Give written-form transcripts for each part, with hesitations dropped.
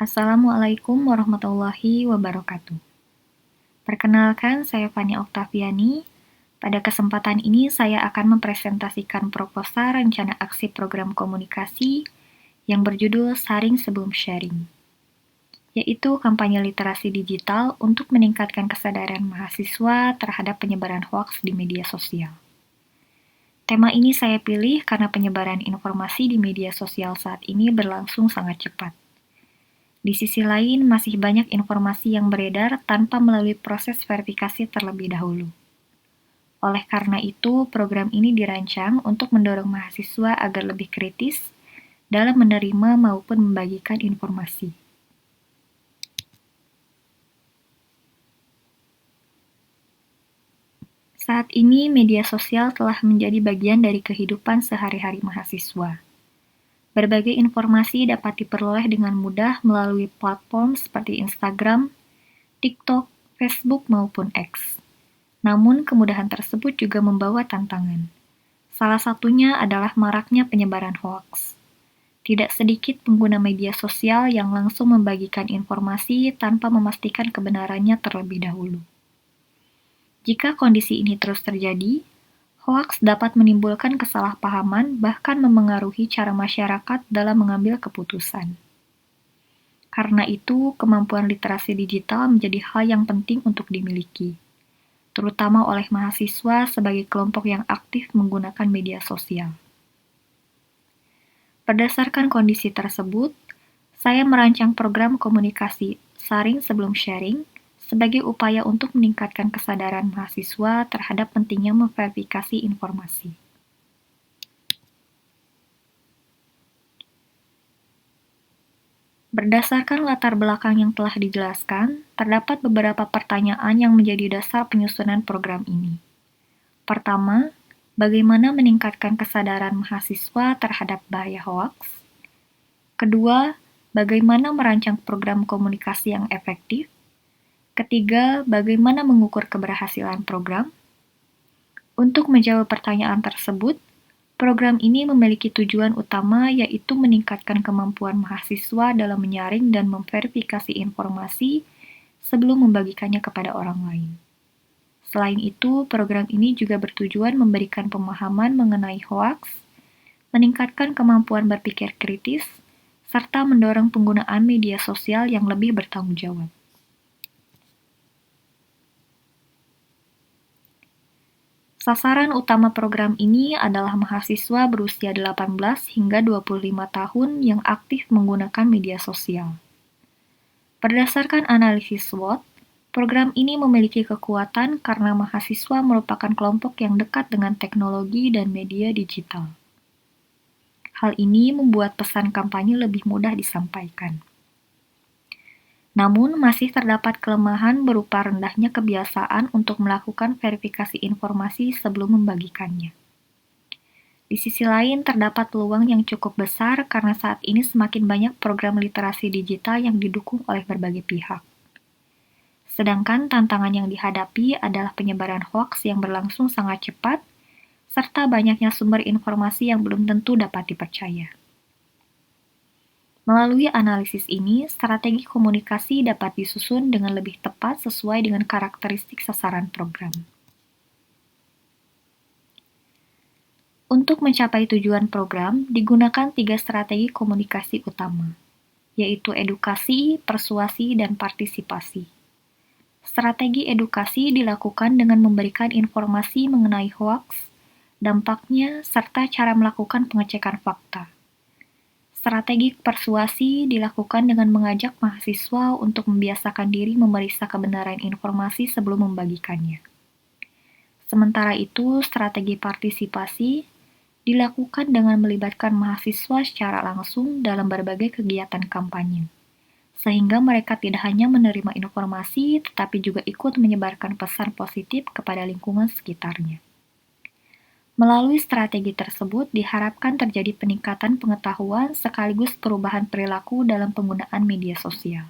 Assalamualaikum warahmatullahi wabarakatuh. Perkenalkan, saya Fani Oktaviani. Pada kesempatan ini saya akan mempresentasikan proposal rencana aksi program komunikasi yang berjudul Saring Sebelum Sharing, yaitu kampanye literasi digital untuk meningkatkan kesadaran mahasiswa terhadap penyebaran hoaks di media sosial. Tema ini saya pilih karena penyebaran informasi di media sosial saat ini berlangsung sangat cepat. Di sisi lain, masih banyak informasi yang beredar tanpa melalui proses verifikasi terlebih dahulu. Oleh karena itu, program ini dirancang untuk mendorong mahasiswa agar lebih kritis dalam menerima maupun membagikan informasi. Saat ini, media sosial telah menjadi bagian dari kehidupan sehari-hari mahasiswa. Berbagai informasi dapat diperoleh dengan mudah melalui platform seperti Instagram, TikTok, Facebook, maupun X. Namun, kemudahan tersebut juga membawa tantangan. Salah satunya adalah maraknya penyebaran hoaks. Tidak sedikit pengguna media sosial yang langsung membagikan informasi tanpa memastikan kebenarannya terlebih dahulu. Jika kondisi ini terus terjadi, hoaks dapat menimbulkan kesalahpahaman bahkan memengaruhi cara masyarakat dalam mengambil keputusan. Karena itu, kemampuan literasi digital menjadi hal yang penting untuk dimiliki, terutama oleh mahasiswa sebagai kelompok yang aktif menggunakan media sosial. Berdasarkan kondisi tersebut, saya merancang program komunikasi Saring Sebelum Sharing sebagai upaya untuk meningkatkan kesadaran mahasiswa terhadap pentingnya memverifikasi informasi. Berdasarkan latar belakang yang telah dijelaskan, terdapat beberapa pertanyaan yang menjadi dasar penyusunan program ini. Pertama, bagaimana meningkatkan kesadaran mahasiswa terhadap bahaya hoaks? Kedua, bagaimana merancang program komunikasi yang efektif? Ketiga, bagaimana mengukur keberhasilan program? Untuk menjawab pertanyaan tersebut, program ini memiliki tujuan utama yaitu meningkatkan kemampuan mahasiswa dalam menyaring dan memverifikasi informasi sebelum membagikannya kepada orang lain. Selain itu, program ini juga bertujuan memberikan pemahaman mengenai hoaks, meningkatkan kemampuan berpikir kritis, serta mendorong penggunaan media sosial yang lebih bertanggung jawab. Sasaran utama program ini adalah mahasiswa berusia 18 hingga 25 tahun yang aktif menggunakan media sosial. Berdasarkan analisis SWOT, program ini memiliki kekuatan karena mahasiswa merupakan kelompok yang dekat dengan teknologi dan media digital. Hal ini membuat pesan kampanye lebih mudah disampaikan. Namun, masih terdapat kelemahan berupa rendahnya kebiasaan untuk melakukan verifikasi informasi sebelum membagikannya. Di sisi lain, terdapat peluang yang cukup besar karena saat ini semakin banyak program literasi digital yang didukung oleh berbagai pihak. Sedangkan tantangan yang dihadapi adalah penyebaran hoaks yang berlangsung sangat cepat, serta banyaknya sumber informasi yang belum tentu dapat dipercaya. Melalui analisis ini, strategi komunikasi dapat disusun dengan lebih tepat sesuai dengan karakteristik sasaran program. Untuk mencapai tujuan program, digunakan 3 strategi komunikasi utama, yaitu edukasi, persuasi, dan partisipasi. Strategi edukasi dilakukan dengan memberikan informasi mengenai hoaks, dampaknya, serta cara melakukan pengecekan fakta. Strategi persuasi dilakukan dengan mengajak mahasiswa untuk membiasakan diri memeriksa kebenaran informasi sebelum membagikannya. Sementara itu, strategi partisipasi dilakukan dengan melibatkan mahasiswa secara langsung dalam berbagai kegiatan kampanye, sehingga mereka tidak hanya menerima informasi, tetapi juga ikut menyebarkan pesan positif kepada lingkungan sekitarnya. Melalui strategi tersebut, diharapkan terjadi peningkatan pengetahuan sekaligus perubahan perilaku dalam penggunaan media sosial.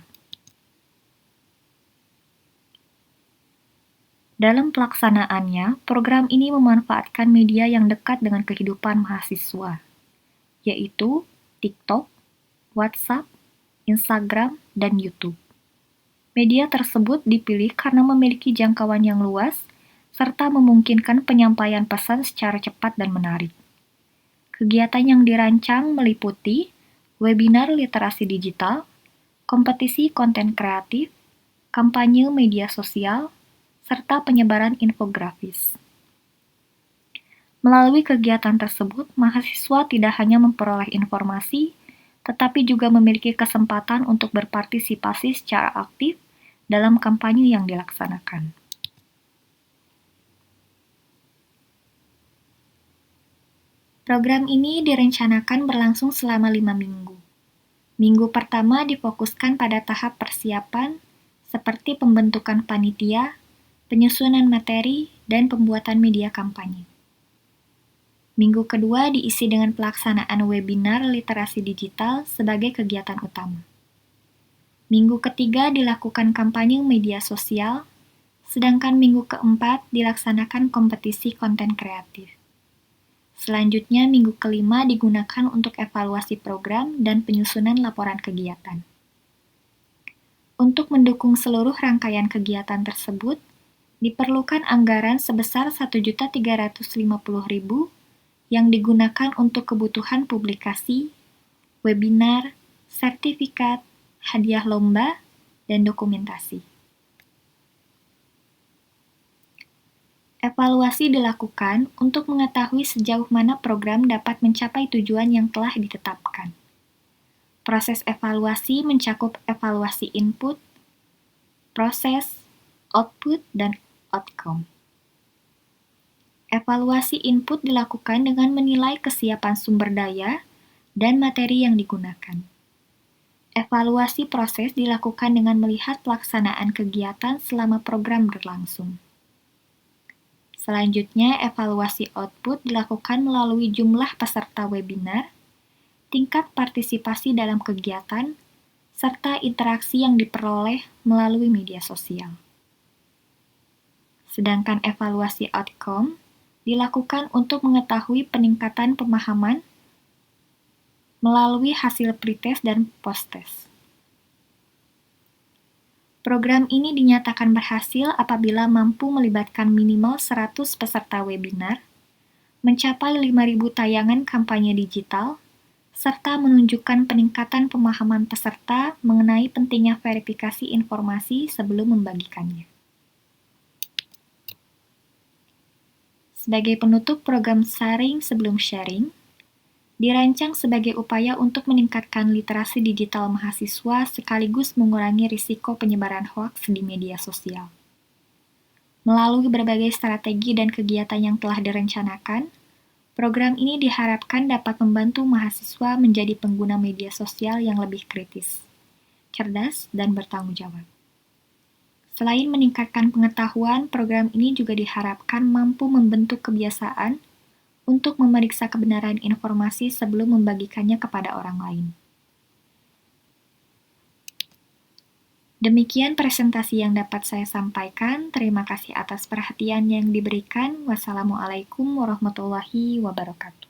Dalam pelaksanaannya, program ini memanfaatkan media yang dekat dengan kehidupan mahasiswa, yaitu TikTok, WhatsApp, Instagram, dan YouTube. Media tersebut dipilih karena memiliki jangkauan yang luas serta memungkinkan penyampaian pesan secara cepat dan menarik. Kegiatan yang dirancang meliputi webinar literasi digital, kompetisi konten kreatif, kampanye media sosial, serta penyebaran infografis. Melalui kegiatan tersebut, mahasiswa tidak hanya memperoleh informasi, tetapi juga memiliki kesempatan untuk berpartisipasi secara aktif dalam kampanye yang dilaksanakan. Program ini direncanakan berlangsung selama 5 minggu. Minggu pertama difokuskan pada tahap persiapan, seperti pembentukan panitia, penyusunan materi, dan pembuatan media kampanye. Minggu kedua diisi dengan pelaksanaan webinar literasi digital sebagai kegiatan utama. Minggu ketiga dilakukan kampanye media sosial, sedangkan minggu keempat dilaksanakan kompetisi konten kreatif. Selanjutnya, minggu kelima digunakan untuk evaluasi program dan penyusunan laporan kegiatan. Untuk mendukung seluruh rangkaian kegiatan tersebut, diperlukan anggaran sebesar Rp1.350.000 yang digunakan untuk kebutuhan publikasi, webinar, sertifikat, hadiah lomba, dan dokumentasi. Evaluasi dilakukan untuk mengetahui sejauh mana program dapat mencapai tujuan yang telah ditetapkan. Proses evaluasi mencakup evaluasi input, proses, output, dan outcome. Evaluasi input dilakukan dengan menilai kesiapan sumber daya dan materi yang digunakan. Evaluasi proses dilakukan dengan melihat pelaksanaan kegiatan selama program berlangsung. Selanjutnya, evaluasi output dilakukan melalui jumlah peserta webinar, tingkat partisipasi dalam kegiatan, serta interaksi yang diperoleh melalui media sosial. Sedangkan evaluasi outcome dilakukan untuk mengetahui peningkatan pemahaman melalui hasil pretest dan posttest. Program ini dinyatakan berhasil apabila mampu melibatkan minimal 100 peserta webinar, mencapai 5.000 tayangan kampanye digital, serta menunjukkan peningkatan pemahaman peserta mengenai pentingnya verifikasi informasi sebelum membagikannya. Sebagai penutup program Sharing Sebelum Sharing, dirancang sebagai upaya untuk meningkatkan literasi digital mahasiswa sekaligus mengurangi risiko penyebaran hoaks di media sosial. Melalui berbagai strategi dan kegiatan yang telah direncanakan, program ini diharapkan dapat membantu mahasiswa menjadi pengguna media sosial yang lebih kritis, cerdas, dan bertanggung jawab. Selain meningkatkan pengetahuan, program ini juga diharapkan mampu membentuk kebiasaan untuk memeriksa kebenaran informasi sebelum membagikannya kepada orang lain. Demikian presentasi yang dapat saya sampaikan. Terima kasih atas perhatian yang diberikan. Wassalamualaikum warahmatullahi wabarakatuh.